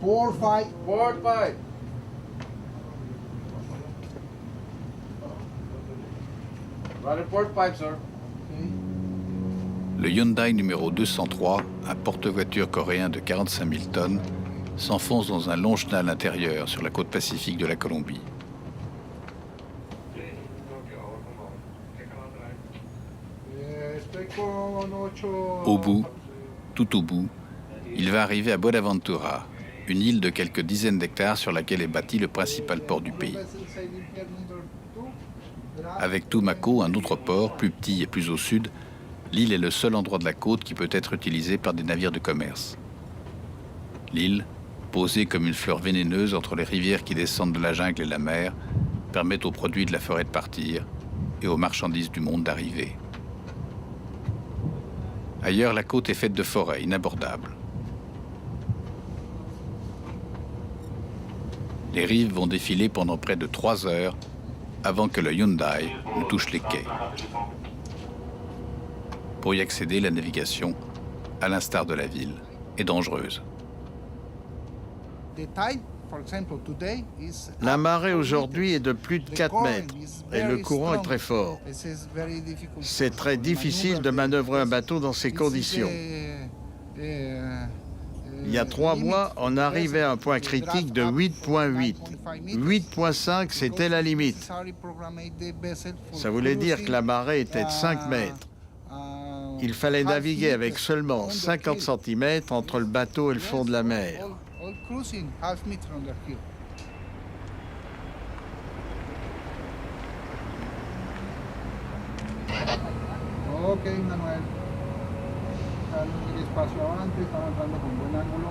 Port fight. Port fight. Roger, port fight, sir. Okay. Le Hyundai numéro 203, un porte-voiture coréen de 45 000 tonnes, s'enfonce dans un long chenal intérieur sur la côte pacifique de la Colombie. Estoy con 8. Au bout, tout au bout, il va arriver à Buenaventura, une île de quelques dizaines d'hectares sur laquelle est bâti le principal port du pays. Avec Tumaco, un autre port, plus petit et plus au sud, l'île est le seul endroit de la côte qui peut être utilisé par des navires de commerce. L'île, posée comme une fleur vénéneuse entre les rivières qui descendent de la jungle et la mer, permet aux produits de la forêt de partir et aux marchandises du monde d'arriver. Ailleurs, la côte est faite de forêts inabordables. Les rives vont défiler pendant près de 3 heures avant que le Hyundai ne touche les quais. Pour y accéder, la navigation, à l'instar de la ville, est dangereuse. La marée aujourd'hui est de plus de 4 mètres et le courant est très fort. C'est très difficile de manœuvrer un bateau dans ces conditions. Il y a 3 mois, on arrivait à un point critique de 8,8. 8,5, c'était la limite. Ça voulait dire que la marée était de 5 mètres. Il fallait naviguer avec seulement 50 cm entre le bateau et le fond de la mer. Ok, Manuel. Dale espacio adelante, están entrando con buen ángulo.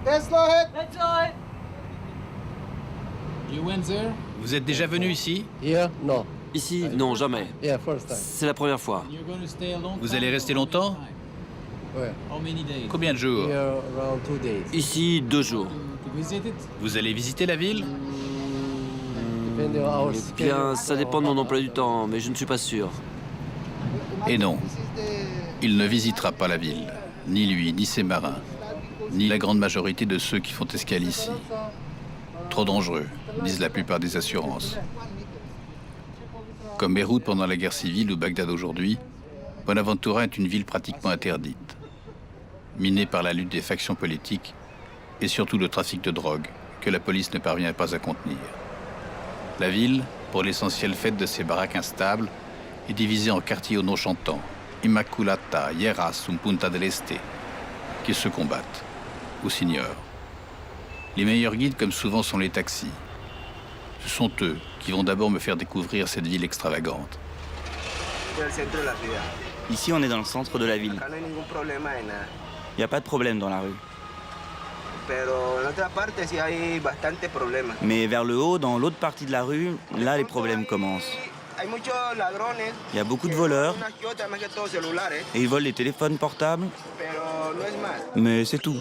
Let's go ahead. Let's go. You went there? Vous êtes déjà venu ici? Here? No. Ici, non, jamais. Yeah, first time. C'est la première fois. You're going to stay a long Vous time? allez rester longtemps? Where? How many days? Combien de jours? Here around 2 days. Ici, 2 jours. To visit it? Vous allez visiter la ville? Depending on our Eh bien, ça dépend de mon emploi du temps, mais je ne suis pas sûr. Et non, il ne visitera pas la ville, ni lui, ni ses marins, ni la grande majorité de ceux qui font escale ici. Trop dangereux, disent la plupart des assurances. Comme Beyrouth pendant la guerre civile ou Bagdad aujourd'hui, Buenaventura est une ville pratiquement interdite, minée par la lutte des factions politiques et surtout le trafic de drogue que la police ne parvient pas à contenir. La ville, pour l'essentiel faite de ses baraques instables, est divisée en quartiers aux noms chantants, Immaculata, Hieras ou Punta del Este, qui se combattent ou s'ignorent. Les meilleurs guides, comme souvent, sont les taxis. Ce sont eux qui vont d'abord me faire découvrir cette ville extravagante. Ici, on est dans le centre de la ville. Il n'y a pas de problème dans la rue. Mais vers le haut, dans l'autre partie de la rue, là, les problèmes commencent. Il y a beaucoup de voleurs et ils volent les téléphones portables, mais c'est tout.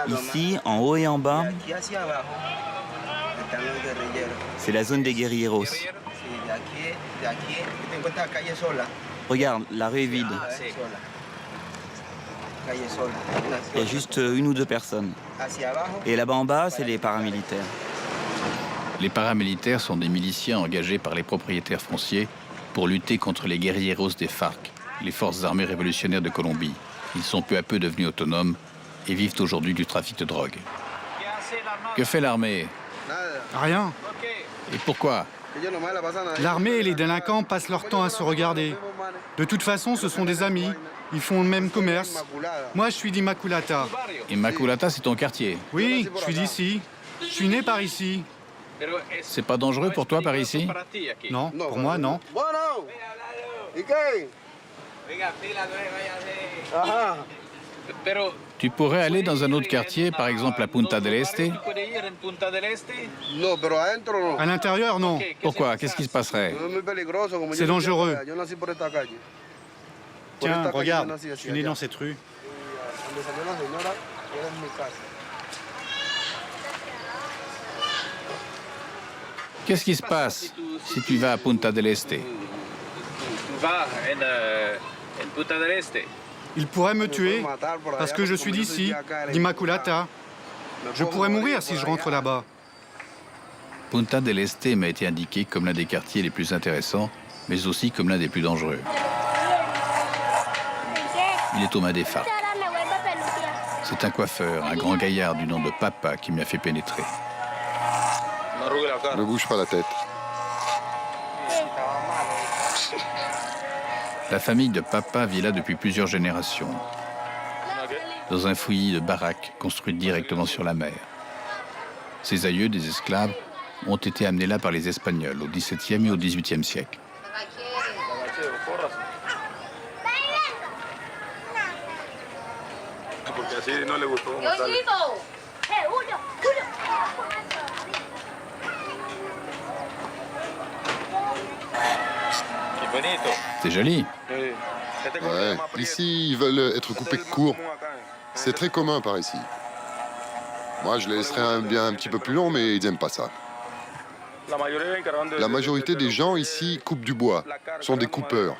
Ici, en haut et en bas, c'est la zone des guerrilleros. Regarde, la rue est vide. Il y a juste 1 ou 2 personnes. Et là-bas en bas, c'est les paramilitaires. Les paramilitaires sont des miliciens engagés par les propriétaires fonciers pour lutter contre les guerrilleros des FARC, les forces armées révolutionnaires de Colombie. Ils sont peu à peu devenus autonomes et vivent aujourd'hui du trafic de drogue. Que fait l'armée? Rien. Et pourquoi? L'armée et les délinquants passent leur temps à se regarder. De toute façon, ce sont des amis. Ils font le même commerce. Moi, je suis d'Immaculata. Immaculata, c'est ton quartier. Oui, je suis d'ici. Je suis né par ici. C'est pas dangereux pour toi par ici? Non, pour moi, non. Tu pourrais aller dans un autre quartier, par exemple à Punta del Este? À l'intérieur, non. Pourquoi? Qu'est-ce qui se passerait? C'est dangereux. Tiens, regarde, je suis né dans cette rue. Qu'est-ce qui se passe si tu vas à Punta del Este? Il pourrait me tuer parce que je suis d'ici, d'Immaculata. Je pourrais mourir si je rentre là-bas. Punta del Este m'a été indiqué comme l'un des quartiers les plus intéressants, mais aussi comme l'un des plus dangereux. Il est aux mains des FARC. C'est un coiffeur, un grand gaillard du nom de Papa qui m'y a fait pénétrer. Ne bouge pas la tête. La famille de Papa vit là depuis plusieurs générations, dans un fouillis de baraques construites directement sur la mer. Ses aïeux, des esclaves, ont été amenés là par les Espagnols au XVIIe et au XVIIIe siècle. C'est joli. Ouais. Ici, ils veulent être coupés court. C'est très commun par ici. Moi, je les laisserais bien un petit peu plus long, mais ils n'aiment pas ça. La majorité des gens ici coupent du bois, sont des coupeurs.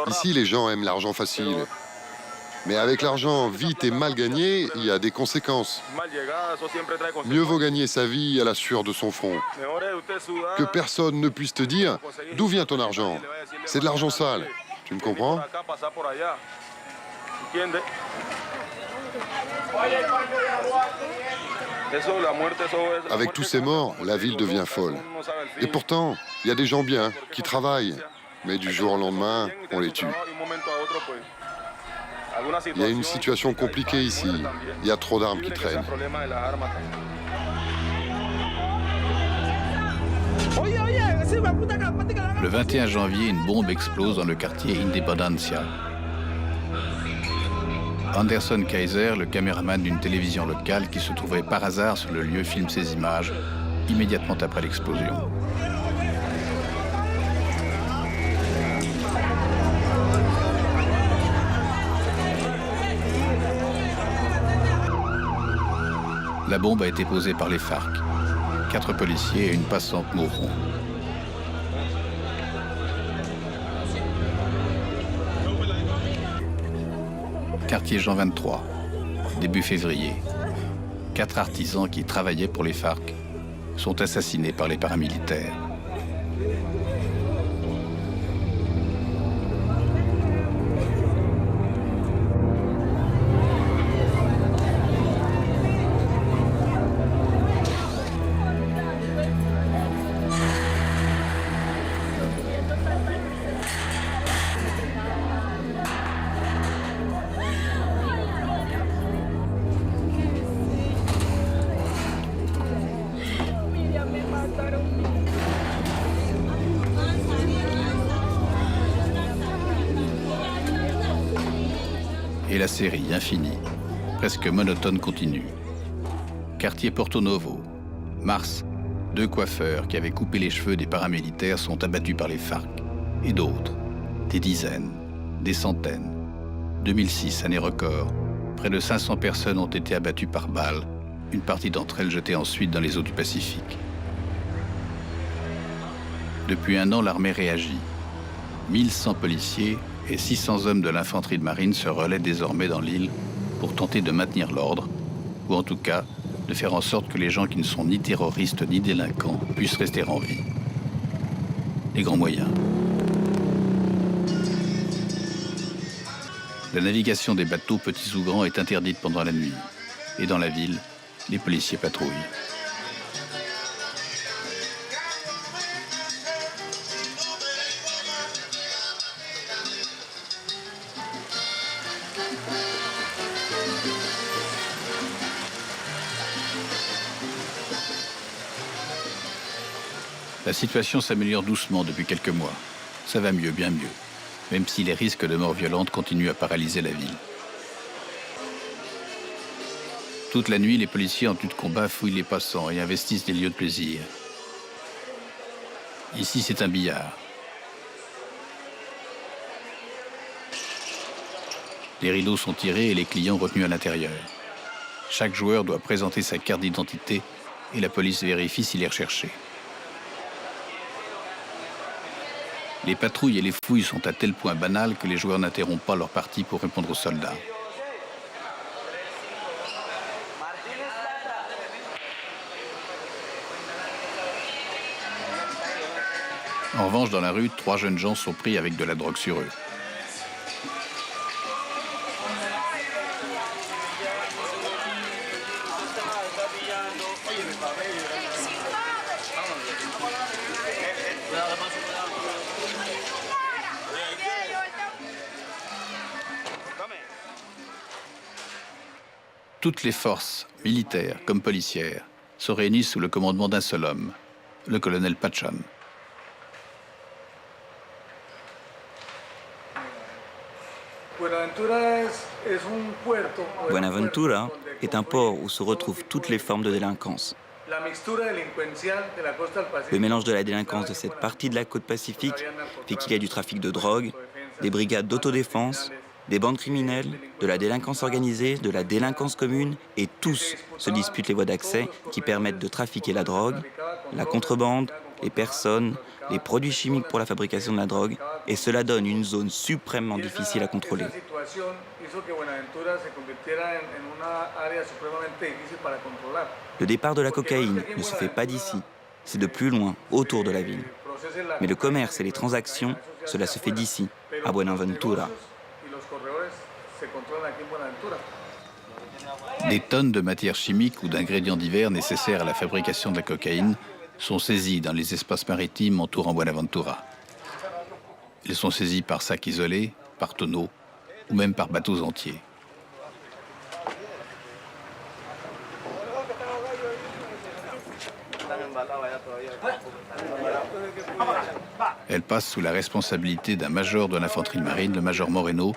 Ici, les gens aiment l'argent facile. Mais avec l'argent vite et mal gagné, il y a des conséquences. Mieux vaut gagner sa vie à la sueur de son front. Que personne ne puisse te dire d'où vient ton argent. C'est de l'argent sale. Tu me comprends? Avec tous ces morts, la ville devient folle. Et pourtant, il y a des gens bien qui travaillent. Mais du jour au lendemain, on les tue. Il y a une situation compliquée ici. Il y a trop d'armes qui traînent. Le 21 janvier, une bombe explose dans le quartier Independencia. Anderson Kaiser, le caméraman d'une télévision locale qui se trouvait par hasard sur le lieu, filme ces images immédiatement après l'explosion. La bombe a été posée par les FARC. 4 policiers et une passante mourront. Quartier Jean 23, début février. 4 artisans qui travaillaient pour les FARC sont assassinés par les paramilitaires. Et la série infinie, presque monotone, continue. Quartier Porto Novo, mars, 2 coiffeurs qui avaient coupé les cheveux des paramilitaires sont abattus par les FARC. Et d'autres, des dizaines, des centaines. 2006, année record, près de 500 personnes ont été abattues par balles, une partie d'entre elles jetée ensuite dans les eaux du Pacifique. Depuis un an, l'armée réagit. 1100 policiers et 600 hommes de l'infanterie de marine se relaient désormais dans l'île pour tenter de maintenir l'ordre, ou en tout cas de faire en sorte que les gens qui ne sont ni terroristes ni délinquants puissent rester en vie. Les grands moyens. La navigation des bateaux petits ou grands est interdite pendant la nuit. Et dans la ville, les policiers patrouillent. La situation s'améliore doucement depuis quelques mois. Ça va mieux, bien mieux, même si les risques de mort violente continuent à paralyser la ville. Toute la nuit, les policiers en tenue de combat fouillent les passants et investissent des lieux de plaisir. Ici, c'est un billard. Les rideaux sont tirés et les clients retenus à l'intérieur. Chaque joueur doit présenter sa carte d'identité et la police vérifie s'il est recherché. Les patrouilles et les fouilles sont à tel point banales que les joueurs n'interrompent pas leur partie pour répondre aux soldats. En revanche, dans la rue, 3 jeunes gens sont pris avec de la drogue sur eux. Toutes les forces, militaires comme policières, se réunissent sous le commandement d'un seul homme, le colonel Pachan. Buenaventura est un port où se retrouvent toutes les formes de délinquance. Le mélange de la délinquance de cette partie de la côte pacifique fait qu'il y a du trafic de drogue, des brigades d'autodéfense, des bandes criminelles, de la délinquance organisée, de la délinquance commune, et tous se disputent les voies d'accès qui permettent de trafiquer la drogue, la contrebande, les personnes, les produits chimiques pour la fabrication de la drogue, et cela donne une zone suprêmement difficile à contrôler. Le départ de la cocaïne ne se fait pas d'ici, c'est de plus loin, autour de la ville. Mais le commerce et les transactions, cela se fait d'ici, à Buenaventura. Des tonnes de matières chimiques ou d'ingrédients divers nécessaires à la fabrication de la cocaïne sont saisies dans les espaces maritimes entourant Buenaventura. Ils sont saisis par sacs isolés, par tonneaux ou même par bateaux entiers. Elles passent sous la responsabilité d'un major de l'infanterie de marine, le major Moreno,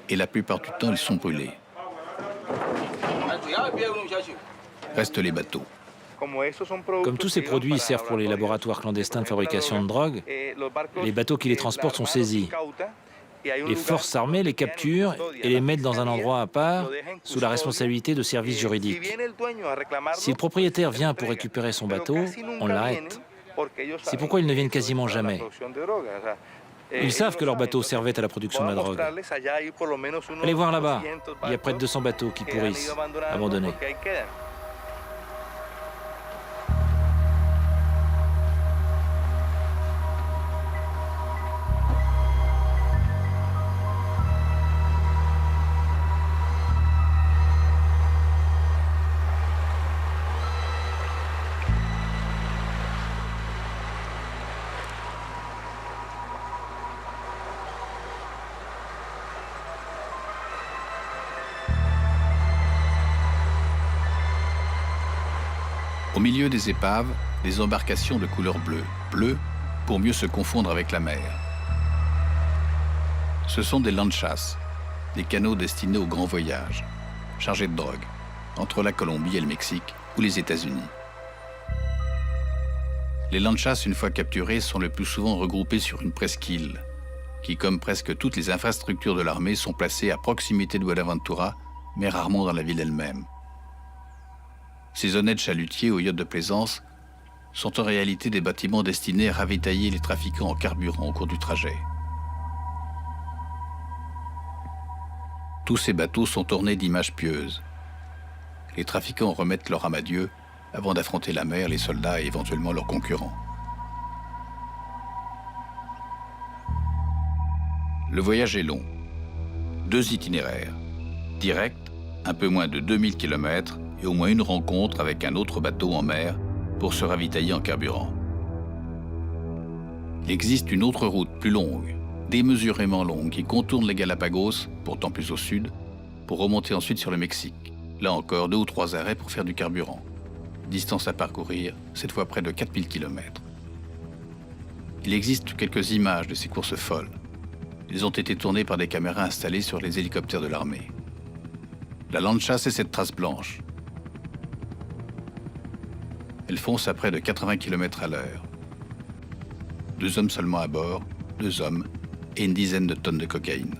et la plupart du temps, ils sont brûlés. Restent les bateaux. Comme tous ces produits servent pour les laboratoires clandestins de fabrication de drogue, les bateaux qui les transportent sont saisis. Les forces armées les capturent et les mettent dans un endroit à part, sous la responsabilité de services juridiques. Si le propriétaire vient pour récupérer son bateau, on l'arrête. C'est pourquoi ils ne viennent quasiment jamais. Ils savent que leurs bateaux servaient à la production de la drogue. Allez voir là-bas, il y a près de 200 bateaux qui pourrissent, abandonnés. Au milieu des épaves, des embarcations de couleur bleue. Bleu pour mieux se confondre avec la mer. Ce sont des lanchas, des canots destinés aux grands voyages, chargés de drogue, entre la Colombie et le Mexique ou les États-Unis. Les lanchas, une fois capturés, sont le plus souvent regroupés sur une presqu'île, qui, comme presque toutes les infrastructures de l'armée, sont placées à proximité de Buenaventura, mais rarement dans la ville elle-même. Ces honnêtes chalutiers aux yachts de plaisance sont en réalité des bâtiments destinés à ravitailler les trafiquants en carburant au cours du trajet. Tous ces bateaux sont ornés d'images pieuses. Les trafiquants remettent leur âme à Dieu avant d'affronter la mer, les soldats et éventuellement leurs concurrents. Le voyage est long. 2 itinéraires. Direct, un peu moins de 2000 km, et au moins une rencontre avec un autre bateau en mer pour se ravitailler en carburant. Il existe une autre route plus longue, démesurément longue, qui contourne les Galapagos, pourtant plus au sud, pour remonter ensuite sur le Mexique. Là encore, 2 ou 3 arrêts pour faire du carburant. Distance à parcourir, cette fois près de 4000 km. Il existe quelques images de ces courses folles. Elles ont été tournées par des caméras installées sur les hélicoptères de l'armée. La Lancia, c'est cette trace blanche. Elle fonce à près de 80 km à l'heure. 2 hommes seulement à bord, 2 hommes et une dizaine de tonnes de cocaïne.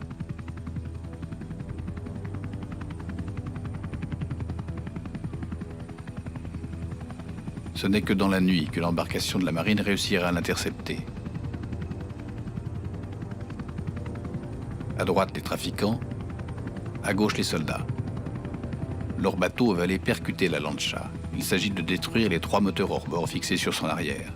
Ce n'est que dans la nuit que l'embarcation de la marine réussira à l'intercepter. À droite, les trafiquants, à gauche, les soldats. Leur bateau va aller percuter la Lancia. Il s'agit de détruire les 3 moteurs hors-bord fixés sur son arrière.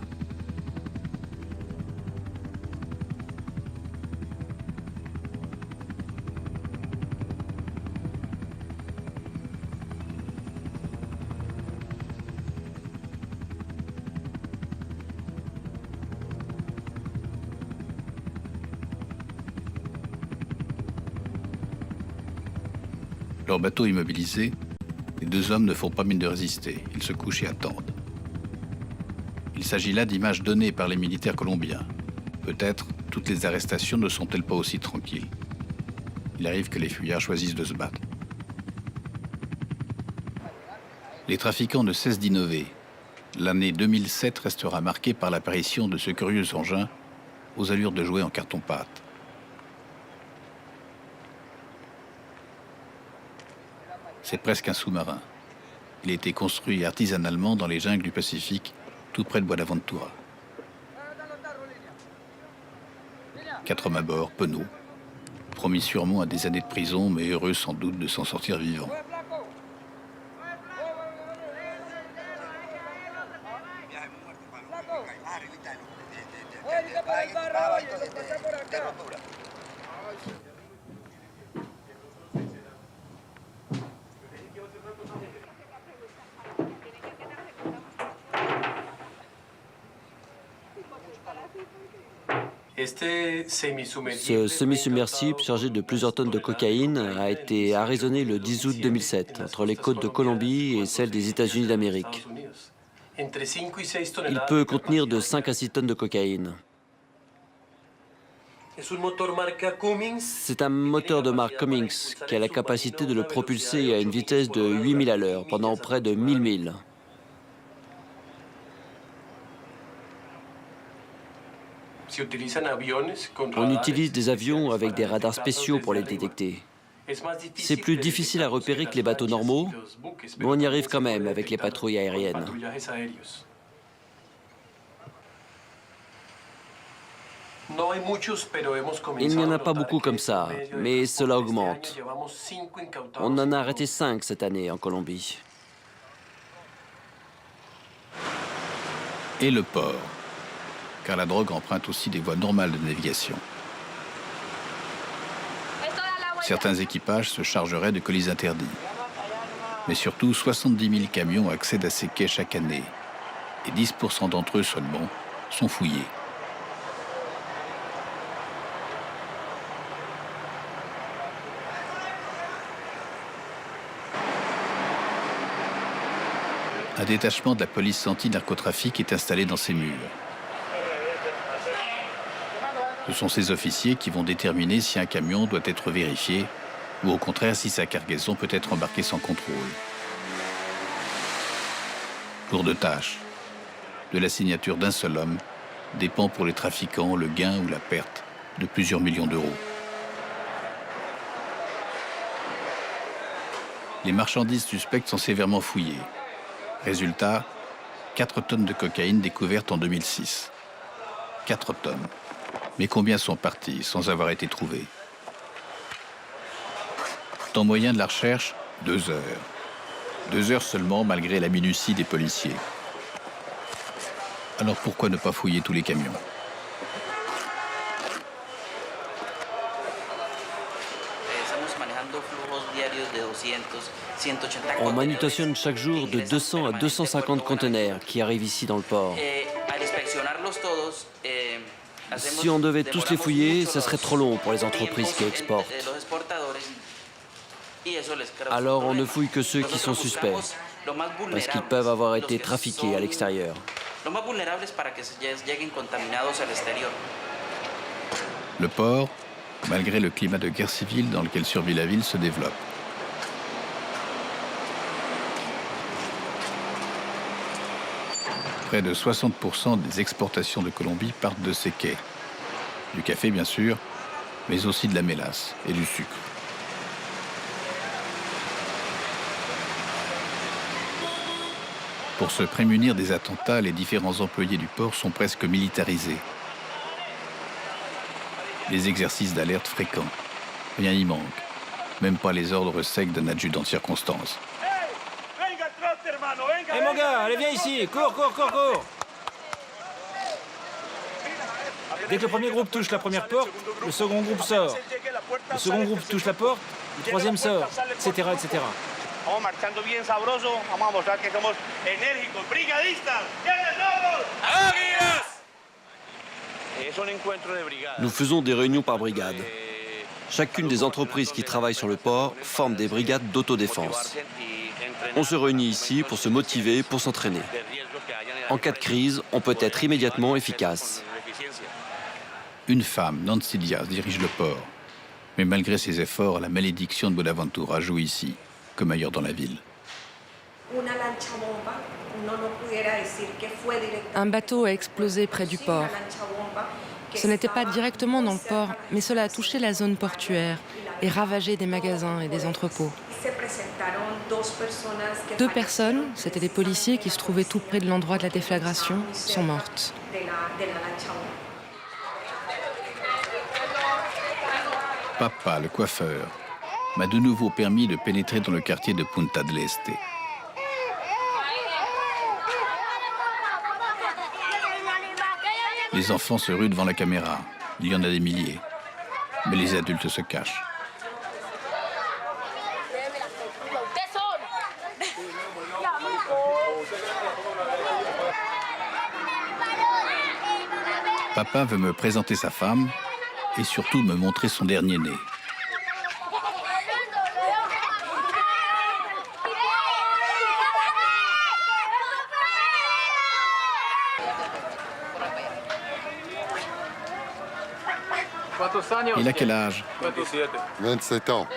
Leur bateau immobilisé, les 2 hommes ne font pas mine de résister. Ils se couchent et attendent. Il s'agit là d'images données par les militaires colombiens. Peut-être toutes les arrestations ne sont-elles pas aussi tranquilles. Il arrive que les fuyards choisissent de se battre. Les trafiquants ne cessent d'innover. L'année 2007 restera marquée par l'apparition de ce curieux engin aux allures de jouets en carton-pâte. C'est presque un sous-marin. Il a été construit artisanalement dans les jungles du Pacifique, tout près de Buenaventura. 4 hommes à bord, penauds, promis sûrement à des années de prison, mais heureux sans doute de s'en sortir vivants. Ce semi-submersible chargé de plusieurs tonnes de cocaïne a été arraisonné le 10 août 2007 entre les côtes de Colombie et celles des États-Unis d'Amérique. Il peut contenir de 5 à 6 tonnes de cocaïne. C'est un moteur de marque Cummins qui a la capacité de le propulser à une vitesse de 8000 à l'heure pendant près de 1000 milles. On utilise des avions avec des radars spéciaux pour les détecter. C'est plus difficile à repérer que les bateaux normaux, mais on y arrive quand même avec les patrouilles aériennes. Il n'y en a pas beaucoup comme ça, mais cela augmente. On en a arrêté 5 cette année en Colombie. Et le port, car la drogue emprunte aussi des voies normales de navigation. Certains équipages se chargeraient de colis interdits. Mais surtout, 70 000 camions accèdent à ces quais chaque année. Et 10% d'entre eux seulement sont fouillés. Un détachement de la police anti-narcotrafic est installé dans ces murs. Ce sont ces officiers qui vont déterminer si un camion doit être vérifié ou au contraire si sa cargaison peut être embarquée sans contrôle. Lourde de tâche. De la signature d'un seul homme dépend pour les trafiquants le gain ou la perte de plusieurs millions d'euros. Les marchandises suspectes sont sévèrement fouillées. Résultat, 4 tonnes de cocaïne découvertes en 2006. 4 tonnes. Mais combien sont partis sans avoir été trouvés? Temps moyen de la recherche, 2 heures. 2 heures seulement malgré la minutie des policiers. Alors pourquoi ne pas fouiller tous les camions? On manutentionne chaque jour de 200 à 250 conteneurs qui arrivent ici dans le port. Si on devait tous les fouiller, ce serait trop long pour les entreprises qui exportent. Alors on ne fouille que ceux qui sont suspects, parce qu'ils peuvent avoir été trafiqués à l'extérieur. Le port, malgré le climat de guerre civile dans lequel survit la ville, se développe. Près de 60% des exportations de Colombie partent de ces quais. Du café, bien sûr, mais aussi de la mélasse et du sucre. Pour se prémunir des attentats, les différents employés du port sont presque militarisés. Les exercices d'alerte fréquents. Rien n'y manque. Même pas les ordres secs d'un adjudant de circonstance. Hé mon gars, allez viens ici, cours, cours, cours, cours. Dès que le premier groupe touche la première porte, le second groupe sort. Le second groupe touche la porte, le troisième sort, etc., etc. Nous faisons des réunions par brigade. Chacune des entreprises qui travaillent sur le port forme des brigades d'autodéfense. On se réunit ici pour se motiver, pour s'entraîner. En cas de crise, on peut être immédiatement efficace. Une femme, Nancy Diaz, dirige le port. Mais malgré ses efforts, la malédiction de Buenaventura joue ici, comme ailleurs dans la ville. Un bateau a explosé près du port. Ce n'était pas directement dans le port, mais cela a touché la zone portuaire et ravagé des magasins et des entrepôts. 2 personnes, c'étaient des policiers qui se trouvaient tout près de l'endroit de la déflagration, sont mortes. Papa, le coiffeur, m'a de nouveau permis de pénétrer dans le quartier de Punta del Este. Les enfants se ruent devant la caméra. Il y en a des milliers. Mais les adultes se cachent. Papa veut me présenter sa femme et surtout me montrer son dernier-né. Il a quel âge? 27 ans.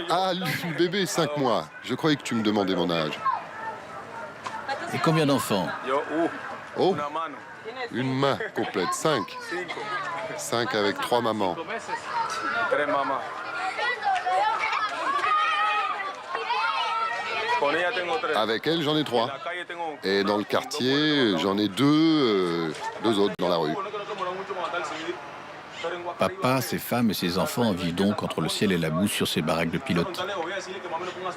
Ah, le bébé, 5 mois. Je croyais que tu me demandais mon âge. Et combien d'enfants? Oh, une main complète, 5. 5 avec 3 mamans. Avec elle, j'en ai 3. Et dans le quartier, j'en ai 2 autres dans la rue. Papa, ses femmes et ses enfants vivent donc entre le ciel et la boue sur ces baraques de pilotis.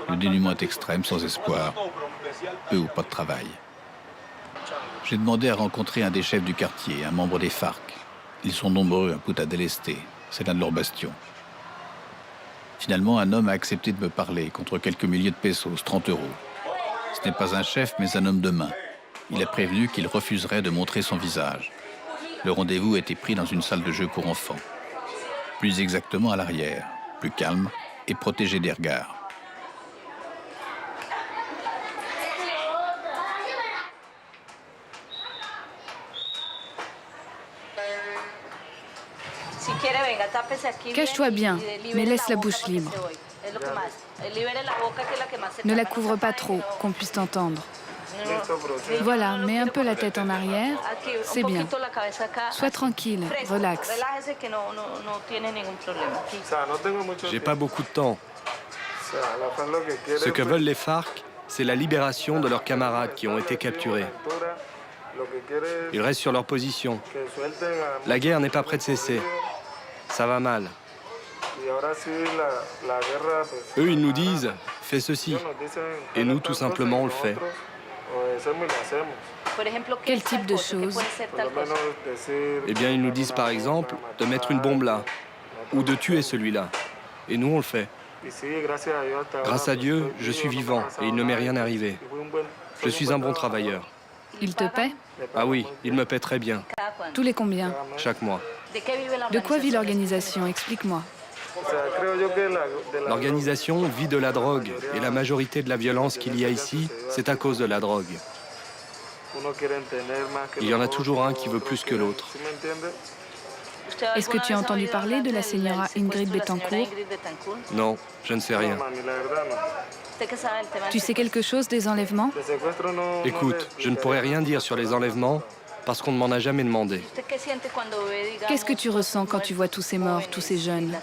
Le dénuement est extrême, sans espoir. Peu ou pas de travail. J'ai demandé à rencontrer un des chefs du quartier, un membre des FARC. Ils sont nombreux à Punta del Este. C'est l'un de leurs bastions. Finalement, un homme a accepté de me parler contre quelques milliers de pesos, 30 €. Ce n'est pas un chef, mais un homme de main. Il a prévenu qu'il refuserait de montrer son visage. Le rendez-vous a été pris dans une salle de jeu pour enfants. Plus exactement à l'arrière, plus calme et protégé des regards. Cache-toi bien, mais laisse la bouche libre. Ne la couvre pas trop, qu'on puisse t'entendre. Voilà, mets un peu la tête en arrière, c'est bien. Sois tranquille, relax. J'ai pas beaucoup de temps. Ce que veulent les FARC, c'est la libération de leurs camarades qui ont été capturés. Ils restent sur leur position. La guerre n'est pas près de cesser. Ça va mal. Eux, ils nous disent, fais ceci. Et nous, tout simplement, on le fait. Quel type de choses? Eh bien, ils nous disent, par exemple, de mettre une bombe là, ou de tuer celui-là. Et nous, on le fait. Grâce à Dieu, je suis vivant et il ne m'est rien arrivé. Je suis un bon travailleur. Il te paie? Ah oui, il me paie très bien. Tous les combien? Chaque mois. De quoi vit l'organisation? Explique-moi. L'organisation vit de la drogue et la majorité de la violence qu'il y a ici, c'est à cause de la drogue. Il y en a toujours un qui veut plus que l'autre. Est-ce que tu as entendu parler de la señora Ingrid Betancourt? Non, je ne sais rien. Tu sais quelque chose des enlèvements? Écoute, je ne pourrais rien dire sur les enlèvements parce qu'on ne m'en a jamais demandé. Qu'est-ce que tu ressens quand tu vois tous ces morts, tous ces jeunes?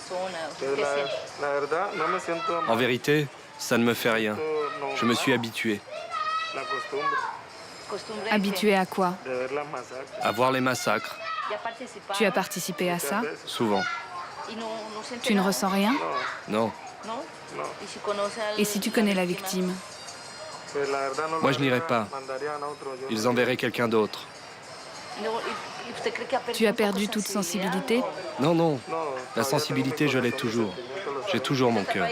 En vérité, ça ne me fait rien. Je me suis habitué Habitué à quoi? à voir les massacres, Tu as participé à ça? souvent. Tu ne ressens rien? Non, Et si tu connais la victime? moi je n'irai pas. Ils enverraient quelqu'un d'autre. Tu as perdu toute sensibilité? Non, non, la sensibilité, je l'ai toujours. J'ai toujours mon cœur.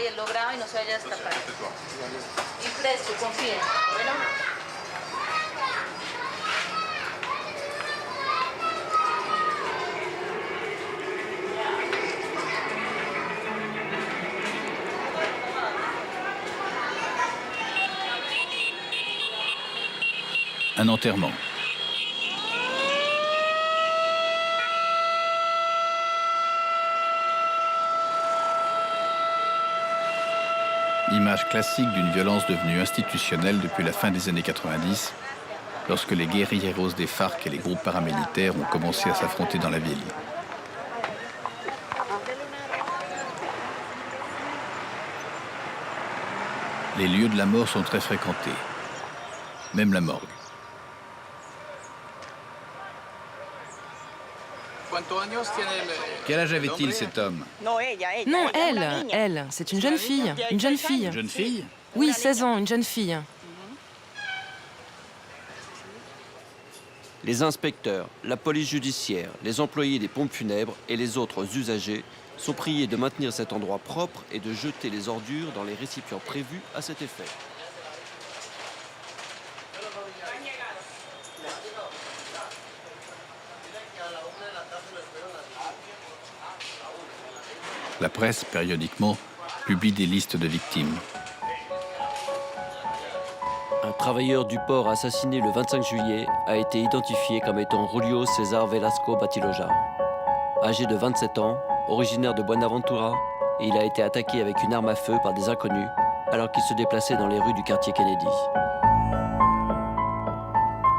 Un enterrement. Image classique d'une violence devenue institutionnelle depuis la fin des années 90, lorsque les guérilleros des FARC et les groupes paramilitaires ont commencé à s'affronter dans la ville. Les lieux de la mort sont très fréquentés, même la morgue. Quel âge avait-il cet homme? Non, elle, c'est une jeune fille. Une jeune fille. Une jeune fille? Oui, 16 ans, une jeune fille. Les inspecteurs, la police judiciaire, les employés des pompes funèbres et les autres usagers sont priés de maintenir cet endroit propre et de jeter les ordures dans les récipients prévus à cet effet. La presse, périodiquement, publie des listes de victimes. Un travailleur du port assassiné le 25 juillet a été identifié comme étant Julio César Velasco Batiloja. Âgé de 27 ans, originaire de Buenaventura, il a été attaqué avec une arme à feu par des inconnus alors qu'il se déplaçait dans les rues du quartier Kennedy.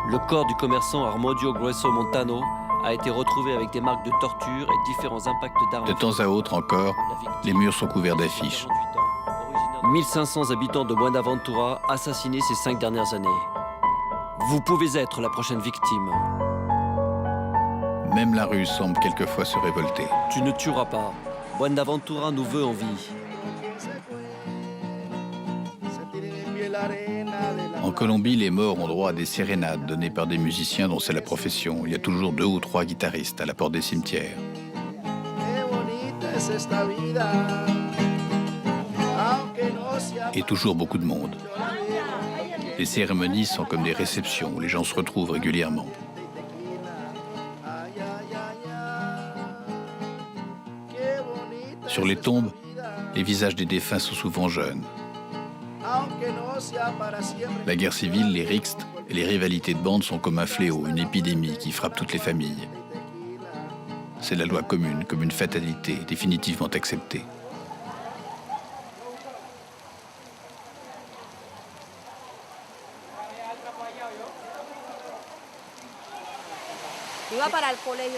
Le corps du commerçant Armodio Grueso Montano a été retrouvé avec des marques de torture et différents impacts d'armes. De temps à autre encore, les murs sont couverts d'affiches. 1500 habitants de Buenaventura assassinés ces 5 dernières années. Vous pouvez être la prochaine victime. Même la rue semble quelquefois se révolter. Tu ne tueras pas. Buenaventura nous veut en vie. En Colombie, les morts ont droit à des sérénades données par des musiciens dont c'est la profession. Il y a toujours 2 ou 3 guitaristes à la porte des cimetières. Et toujours beaucoup de monde. Les cérémonies sont comme des réceptions où les gens se retrouvent régulièrement. Sur les tombes, les visages des défunts sont souvent jeunes. La guerre civile, les rixes et les rivalités de bandes sont comme un fléau, une épidémie qui frappe toutes les familles. C'est la loi commune, comme une fatalité définitivement acceptée.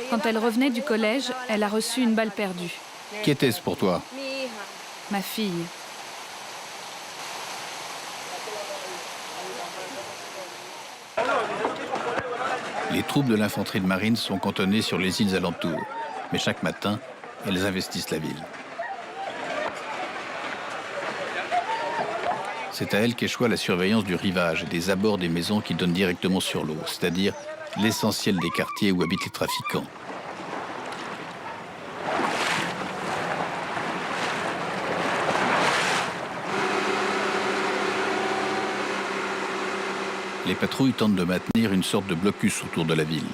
Quand elle revenait du collège, elle a reçu une balle perdue. Qui était-ce pour toi? Ma fille. Les troupes de l'infanterie de marine sont cantonnées sur les îles alentours, mais chaque matin, elles investissent la ville. C'est à elles qu'échoit la surveillance du rivage et des abords des maisons qui donnent directement sur l'eau, c'est-à-dire l'essentiel des quartiers où habitent les trafiquants. Les patrouilles tentent de maintenir une sorte de blocus autour de la ville.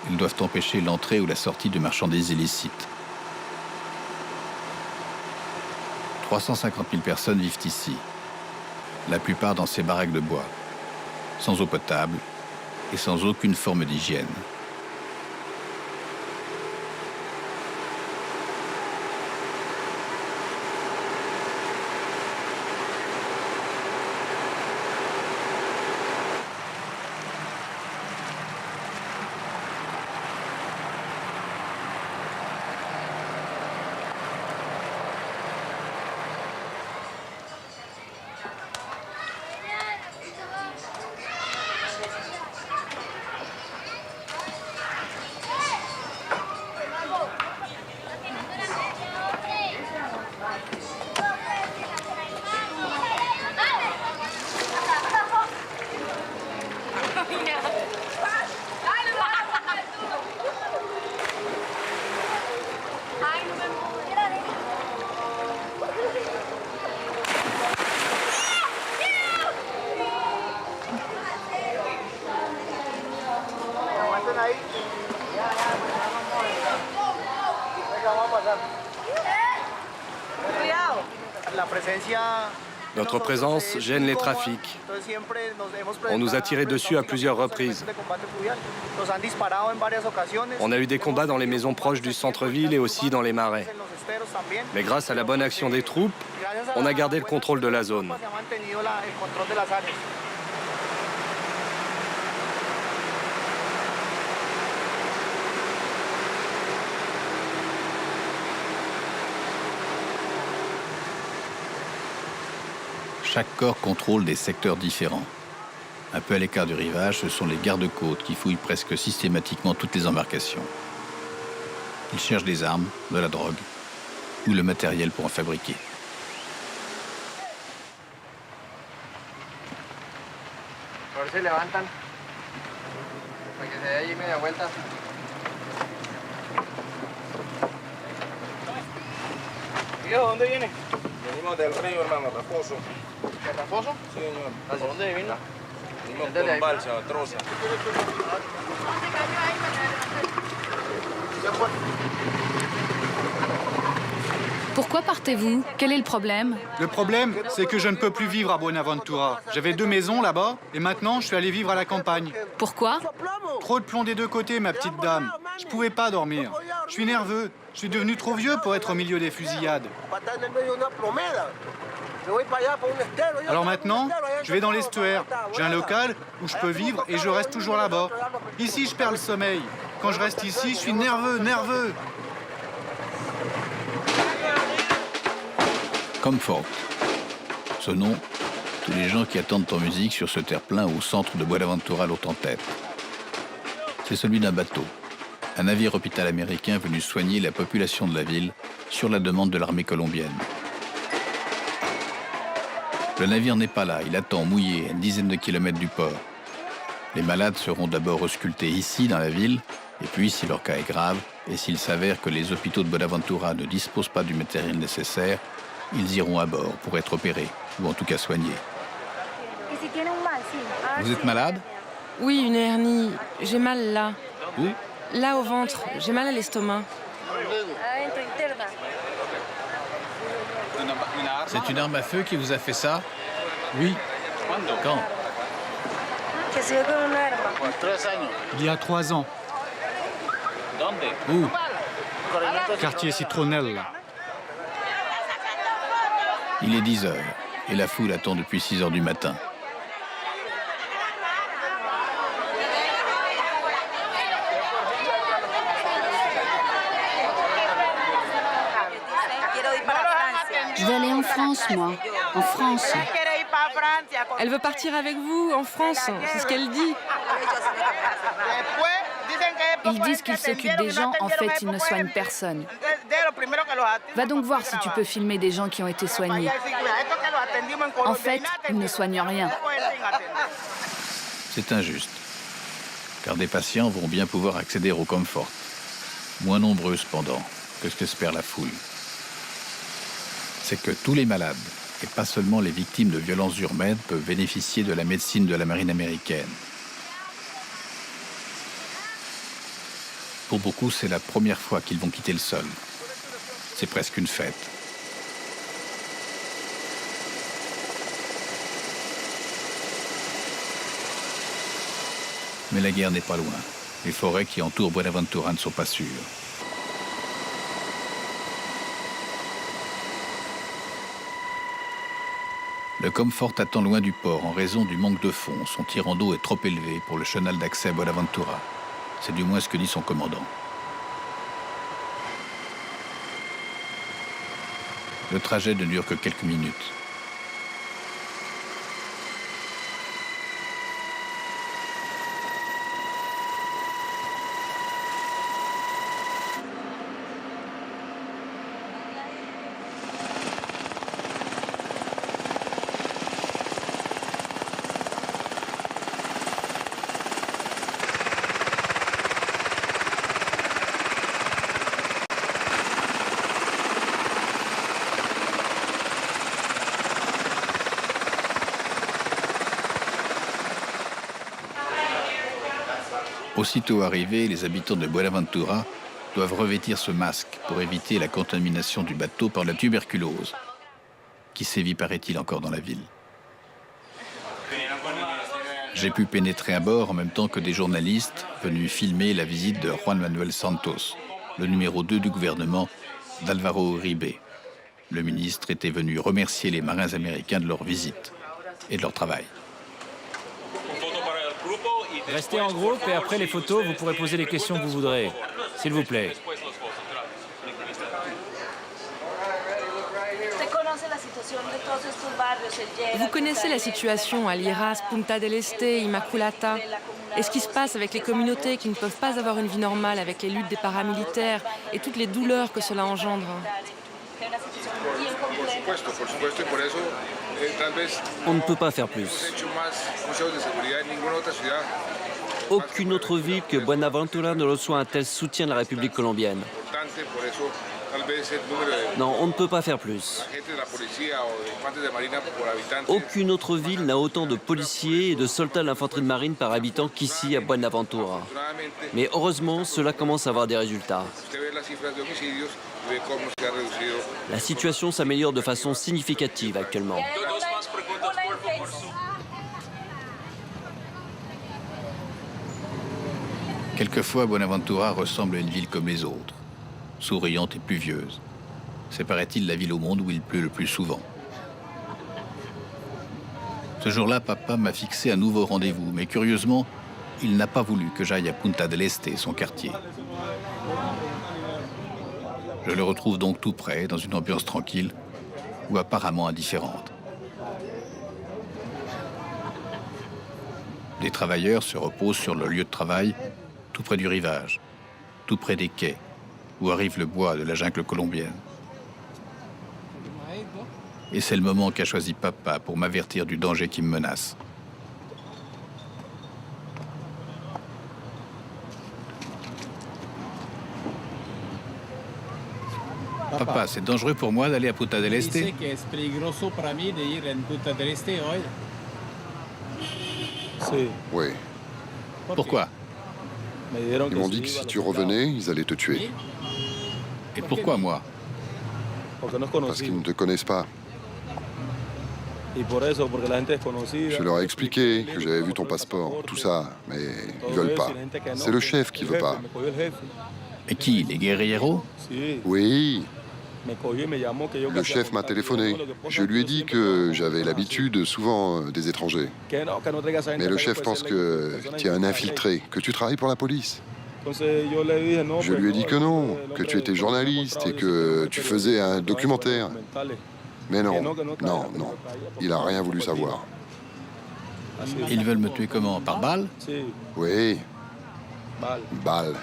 Elles doivent empêcher l'entrée ou la sortie de marchandises illicites. 350 000 personnes vivent ici, la plupart dans ces baraques de bois, sans eau potable et sans aucune forme d'hygiène. Notre présence gêne les trafics. On nous a tiré dessus à plusieurs reprises. On a eu des combats dans les maisons proches du centre-ville et aussi dans les marais. Mais grâce à la bonne action des troupes, on a gardé le contrôle de la zone. Chaque corps contrôle des secteurs différents. Un peu à l'écart du rivage, ce sont les gardes-côtes qui fouillent presque systématiquement toutes les embarcations. Ils cherchent des armes, de la drogue ou le matériel pour en fabriquer. ¿Dónde viene? Venimos del río, hermano, Raposo. ¿De Raposo? Sí, señor. ¿Por dónde vino? Venimos con balsa, troza. Pourquoi partez-vous? Quel est le problème? Le problème, c'est que je ne peux plus vivre à Buenaventura. J'avais 2 maisons là-bas et maintenant je suis allé vivre à la campagne. Pourquoi? Trop de plomb des 2 côtés, ma petite dame. Je pouvais pas dormir. Je suis nerveux. Je suis devenu trop vieux pour être au milieu des fusillades. Alors maintenant, je vais dans l'estuaire. J'ai un local où je peux vivre et je reste toujours là-bas. Ici, je perds le sommeil. Quand je reste ici, je suis nerveux. Comfort. Ce nom, tous les gens qui attendent en musique sur ce terre-plein au centre de Buenaventura l'ont en tête. C'est celui d'un bateau, un navire hôpital américain venu soigner la population de la ville sur la demande de l'armée colombienne. Le navire n'est pas là, il attend mouillé à une dizaine de kilomètres du port. Les malades seront d'abord auscultés ici, dans la ville, et puis, si leur cas est grave, et s'il s'avère que les hôpitaux de Buenaventura ne disposent pas du matériel nécessaire, ils iront à bord pour être opérés, ou en tout cas soignés. Vous êtes malade? Oui, une hernie. J'ai mal là. Où? Là, au ventre. J'ai mal à l'estomac. C'est une arme à feu qui vous a fait ça? Oui. Quand? Il y a 3 ans. Où? Quartier Citronnelle. Il est 10 heures et la foule attend depuis 6 heures du matin. Je vais aller en France, moi. En France. Elle veut partir avec vous en France. C'est ce qu'elle dit. Ils disent qu'ils s'occupent des gens, en fait, ils ne soignent personne. Va donc voir si tu peux filmer des gens qui ont été soignés. En fait, ils ne soignent rien. C'est injuste, car des patients vont bien pouvoir accéder au Comfort. Moins nombreux, cependant, que ce qu'espère la foule. C'est que tous les malades, et pas seulement les victimes de violences urbaines, peuvent bénéficier de la médecine de la marine américaine. Pour beaucoup, c'est la première fois qu'ils vont quitter le sol. C'est presque une fête. Mais la guerre n'est pas loin. Les forêts qui entourent Buenaventura ne sont pas sûres. Le Comfort attend loin du port en raison du manque de fonds. Son tirant d'eau est trop élevé pour le chenal d'accès à Buenaventura. C'est du moins ce que dit son commandant. Le trajet ne dure que quelques minutes. Aussitôt arrivés, les habitants de Buenaventura doivent revêtir ce masque pour éviter la contamination du bateau par la tuberculose, qui sévit, paraît-il, encore dans la ville. J'ai pu pénétrer à bord en même temps que des journalistes venus filmer la visite de Juan Manuel Santos, le numéro 2 du gouvernement d'Alvaro Uribe. Le ministre était venu remercier les marins américains de leur visite et de leur travail. Restez en groupe et après les photos, vous pourrez poser les questions que vous voudrez. S'il vous plaît. Vous connaissez la situation à Lieras, Punta del Este, Immaculata. Et ce qui se passe avec les communautés qui ne peuvent pas avoir une vie normale avec les luttes des paramilitaires et toutes les douleurs que cela engendre. On ne peut pas faire plus. Aucune autre ville que Buenaventura ne reçoit un tel soutien de la République colombienne. Non, on ne peut pas faire plus. Aucune autre ville n'a autant de policiers et de soldats de l'infanterie de marine par habitant qu'ici à Buenaventura. Mais heureusement, cela commence à avoir des résultats. La situation s'améliore de façon significative actuellement. Quelquefois, Buenaventura ressemble à une ville comme les autres, souriante et pluvieuse. C'est, paraît-il, la ville au monde où il pleut le plus souvent. Ce jour-là, papa m'a fixé un nouveau rendez-vous, mais curieusement, il n'a pas voulu que j'aille à Punta del Este, son quartier. Je le retrouve donc tout près, dans une ambiance tranquille, ou apparemment indifférente. Les travailleurs se reposent sur leur lieu de travail, tout près du rivage, tout près des quais, où arrive le bois de la jungle colombienne. Et c'est le moment qu'a choisi papa pour m'avertir du danger qui me menace. Papa, c'est dangereux pour moi d'aller à Punta del Este? Oui. Pourquoi? Ils m'ont dit que si tu revenais, ils allaient te tuer. Et pourquoi moi? Parce qu'ils ne te connaissent pas. Je leur ai expliqué que j'avais vu ton passeport, tout ça, mais ils veulent pas. C'est le chef qui veut pas. Et qui? Les guerrieros? Oui. Le chef m'a téléphoné. Je lui ai dit que j'avais l'habitude souvent des étrangers. Mais le chef pense que tu es un infiltré, que tu travailles pour la police. Je lui ai dit que non, que tu étais journaliste et que tu faisais un documentaire. Mais non, non, non. Il a rien voulu savoir. Ils veulent me tuer comment? Par balle? Oui. Balle.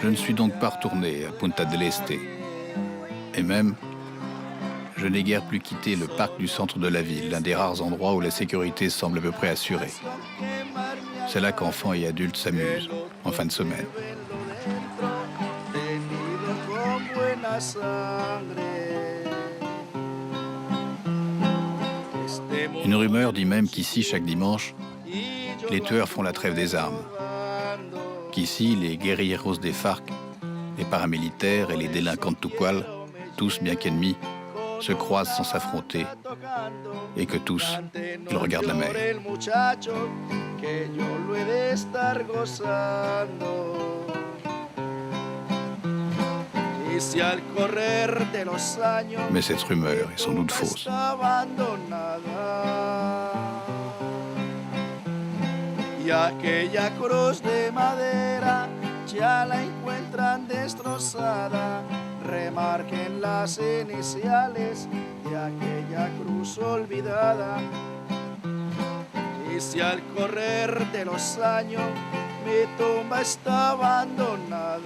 Je ne suis donc pas retourné à Punta del Este. Et même, je n'ai guère plus quitté le parc du centre de la ville, l'un des rares endroits où la sécurité semble à peu près assurée. C'est là qu'enfants et adultes s'amusent, en fin de semaine. Une rumeur dit même qu'ici, chaque dimanche, les tueurs font la trêve des armes. Qu'ici, les guerrilleros des FARC, les paramilitaires et les délinquants de tout poil tous, bien qu'ennemis, se croisent sans s'affronter et que tous, ils regardent la mer. Mais cette rumeur est sans doute fausse. Y aquella cruz de madera ya la encuentran destrozada. Remarquen las iniciales de aquella cruz olvidada. Y si al correr de los años mi tumba está abandonada,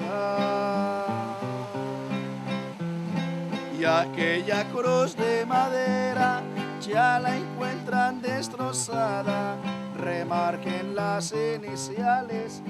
y aquella cruz de madera ya la encuentran destrozada, remarquen las iniciales